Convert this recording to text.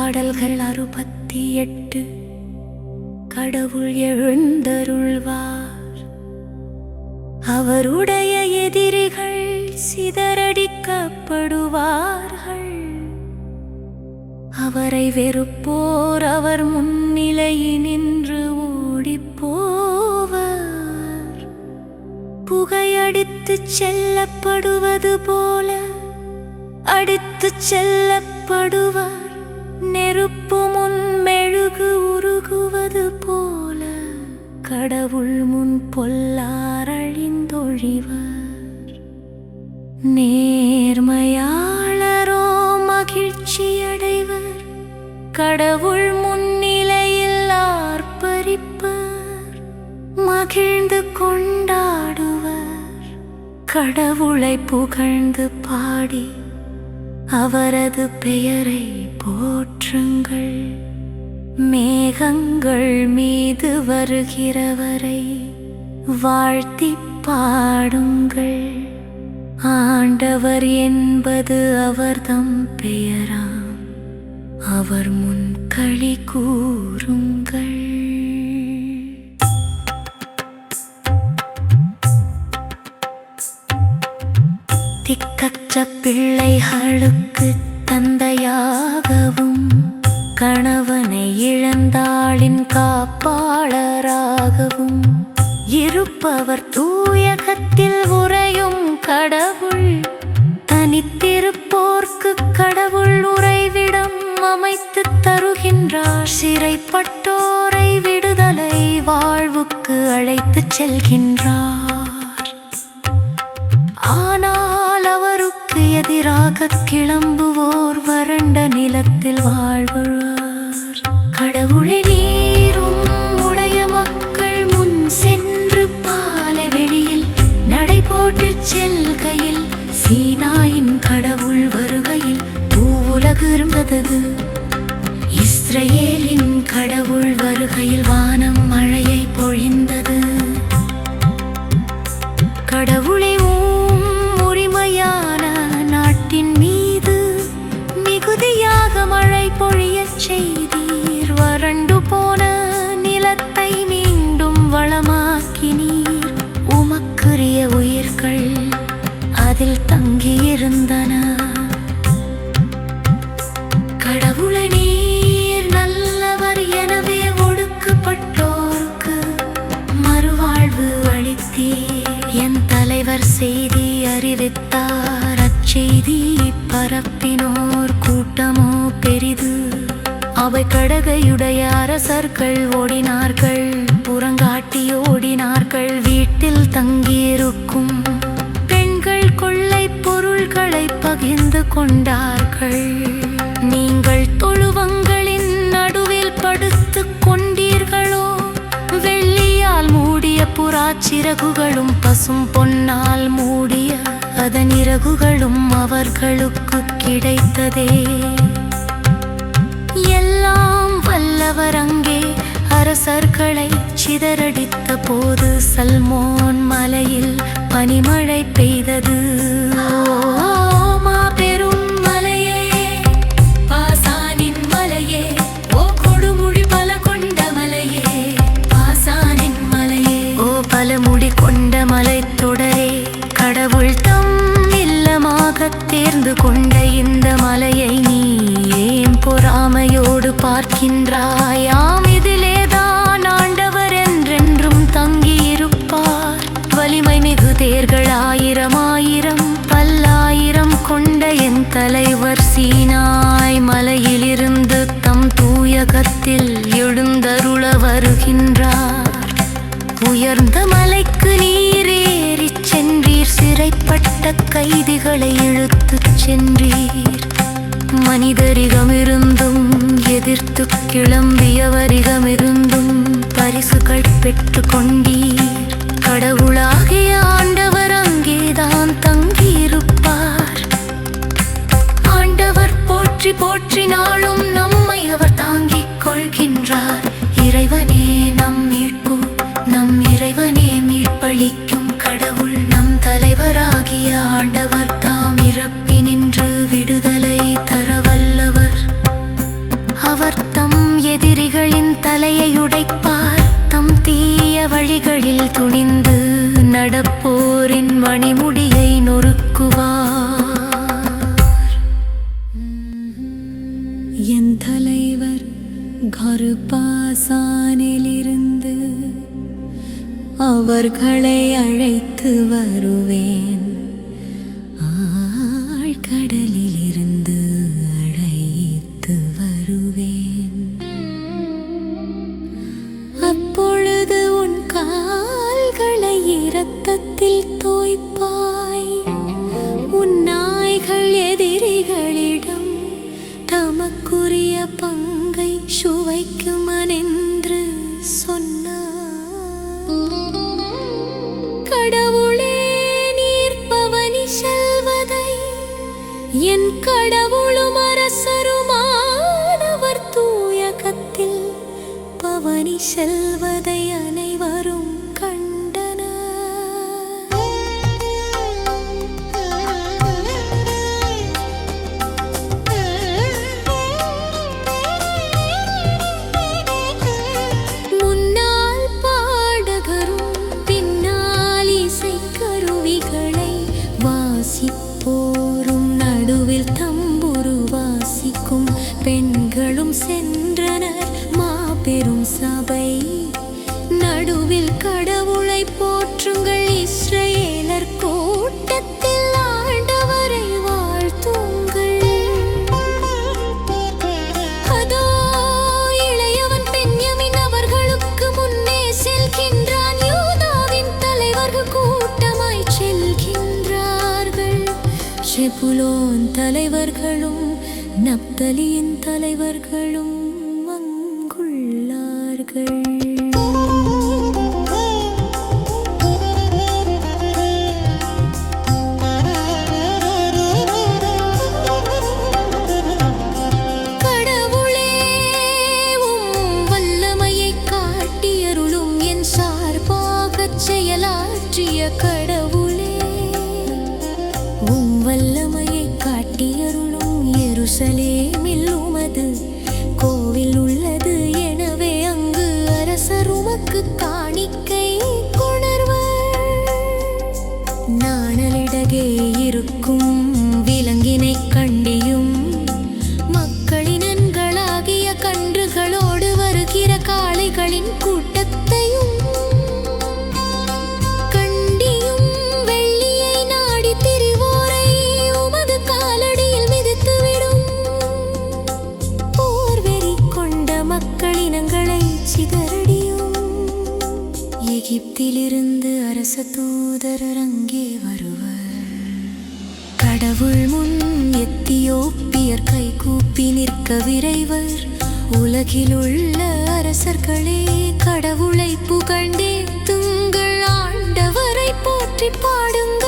பாடல்கள் 68. கடவுள் எழுந்தருள்வார். அவருடைய எதிரிகள் சிதறடிக்கப்படுவார்கள். அவரை வெறுப்போர் அவர் முன்னிலையினின்று ஓடிப்போவர். புகையடித்துச் செல்லப்படுவது போல அடித்துச் செல்லப்படுவர். நெருப்பு முன் மெழுகு உருகுவது போல கடவுள் முன் பொல்லார் அழிந்தொழிவர். நேர்மையாளரோ மகிழ்ச்சியடைவர். கடவுள் முன்னிலையில் ஆர்ப்பரிப்பர். மகிழ்ந்து கொண்டாடுவர். கடவுளை புகழ்ந்து பாடி அவரது பெயரை போற்றுங்கள். மேகங்கள் மீது வருகிறவரை வாழ்த்தி பாடுங்கள். ஆண்டவர் என்பது அவர்தம் பெயராம். அவர் முன் களி கூறுங்கள். திக்கற்ற பிள்ளைகளுக்கு தந்தையாகவும் கணவனை இழந்தாளின் காப்பாளராகவும் இருப்பவர் தூயகத்தில் உறையும் கடவுள். தனித்திருப்போர்க்கு கடவுள் உறைவிடம் அமைத்து தருகின்றார். சிறைப்பட்டோரை விடுதலை வாழ்வுக்கு அழைத்துச் செல்கின்றார். ஆனால் அவருக்கு எதிராக கிளம்புவோர் வறண்ட நிலத்தில் வாழ்வார். கடவுளை நீரும் உடைய மக்கள் முன் சென்று பாலை வெளியில் நடை போட்டுச் செல்கையில் சீனாயின் கடவுள் வருகையில் பூவுலகு இருந்தது. இஸ்ரவேலின் கடவுள் வருகையில் வானம் மழையை பொழிந்தது. கடவுளை உரிமையான நாட்டின் மீது மிகுதியாக மழை பொழியச் செய்தீர். வறண்டு போன நிலத்தை மீண்டும் வளமாக்கினீர். உமக்குரிய உயிர்கள் அதில் தங்கியிருந்தன. கடவுளை நீர் நல்லவர், எனவே ஒடுக்கப்பட்டோருக்கு மறுவாழ்வு அளித்தீர். என் தலைவர் செய்தி அறிவித்தார். அச்செய்தி பரப்பினோர் கூட்டமோ பெரிது. அவை கடகையுடைய அரசர்கள் ஓடினார்கள். புறங்காட்டி ஓடினார்கள். வீட்டில் தங்கியிருக்கும் பெண்கள் கொள்ளை பொருள்களை பகிர்ந்து கொண்டார்கள். நீங்கள் தொழுவங்களின் நடுவில் படுத்துக் கொண்டீர்களோ? வெள்ளியால் மூடிய புறாச்சிறகுகளும் பசும் பொன்னால் மூடிய அதன் இறகுகளும் அவர்களுக்கு கிடைத்ததே. எல்லாம் வல்லவர் அங்கே அரசர்களை சிதறடித்த போது சல்மோன் மலையில் பனிமழை பெய்தது. மாபெரும் மலையே, பாசானின் மலையே, ஓ கொடுமுடி பல கொண்ட மலையே, பாசானின் மலையே, ஓ பலமுடி கொண்ட மலை தொடரே, கடவுள் தம் இல்லமாக தேர்ந்து கொண்ட இந்த மலையை நீ ஏன் பொறாமையோடு பார்க்கின்றாயாம்? இதிலேதான் ஆண்டவர் என்றென்றும் தங்கியிருப்பார். வலிமை மிகு தேர்கள் 1000 பல்லாயிரம் கொண்ட என் தலைவர் சீனாய் மலையிலிருந்து தம் தூயகத்தில் எழுந்தருள வருகின்றார். உயர்ந்த மலைக்கு நீரேறிச் சென்றீர். சிறைப்பட்ட கைதிகளை இழுத்துச் சென்றீர். மனிதரிடமிருந்தும் எதிர்த்து கிளம்பியவரிடமிருந்தும் பரிசுகள் பெற்று கொண்டீர். கடவுளாகிய ஆண்டவர் அங்கேதான் தங்கியிருப்பார். ஆண்டவர் போற்றி போற்றினாலும் நம்மை அவர் தாங்கிக் கொள்கின்றார். இறைவனே நம் மீட்பு, நம் இறைவனே மீட்பளிக்கும் கடவுள். நம் தலைவராகிய ஆண்டவர் தாம் இறப்பினின்று விடுதலை தரவல்லவர். எதிரிகளின் தலையை உடைப்பார். தம் தீய வழிகளில் துணிந்து நடப்போரின் மணிமுடியை நொறுக்குவார். என் தலைவர் கருப்பாசானிலிருந்து அவர்களை அழைத்து வருவேன். ஆழ்கடலிலிருந்து அழைத்து வருவேன். அப்பொழுது உன் கால்களை இரத்தத்தில் தோய்ப்பாய். உன் நாய்கள் எதிரிகளிடம் தமக்குரிய பங்கை சுவைக்குமென்று சொன்னார். கடவுளே, நீர் பவனி செல்வதை என் கடவுளும் அரசருமானவர் தூயகத்தில் பவனி செல்வதை அனைவரும் கண்டனர். முன்னால் பாடகரும் பின்னால் இசைக்கருவிகளை வாசிப்போரும் நடுவில் தம்புரு வாசிக்கும் பெண்களும் சென்றனர். மாபெரும் சபை நடுவில் கடவுளை போற்றுங்கள். இஸ்ரவேலர் கூட்டத்தில் ஆண்டவரை வாழ்த்துங்கள். அதோ இளையவன் பென்யமீன் அவர்களுக்கு முன்னே செல்கின்றான். யூதாவின் தலைவர்கள் கூட்டமாய் செல்கின்றார்கள். செபுலோன் தலைவர்களும் நப்தலியின் தலைவர்களும் அங்குள்ளார்கள். கடவுளே, உம் வல்லமையை காட்டியருளும். என் சார்பாகச் செயலாற்றிய கடவுளே, உம் வல்லமையை காட்டியருளும். எருசலேமில் உமது கோவில் உள்ளது. எனவே அங்கு அரசர் உமக்கு காணிக்கை கொணர்வர். நாணலிடகே இருக்கும் விலங்கினை கண்டியும் மக்களினன்களாகிய கன்றுகளோடு வருகிற காளைகளின் கூட்டத்தையும் கண்டியும் வெள்ளியை நாடி திரிவோரை உமது காலடியில் மிதித்துவிடும். போர்வெறி கொண்ட மக்களினங்களை சிதறடியும். எகிப்திலிருந்து அரச தூதரர் அங்கே வருவர். கடவுள் முன் எத்தியோப்பியர் கைகூப்பி நிற்க விரைவர். உலகிலுள்ள அரசர்களே, கடவுளை புகழ்ந்தேத்துங்கள். ஆண்டவரை போற்றி பாடுங்கள்.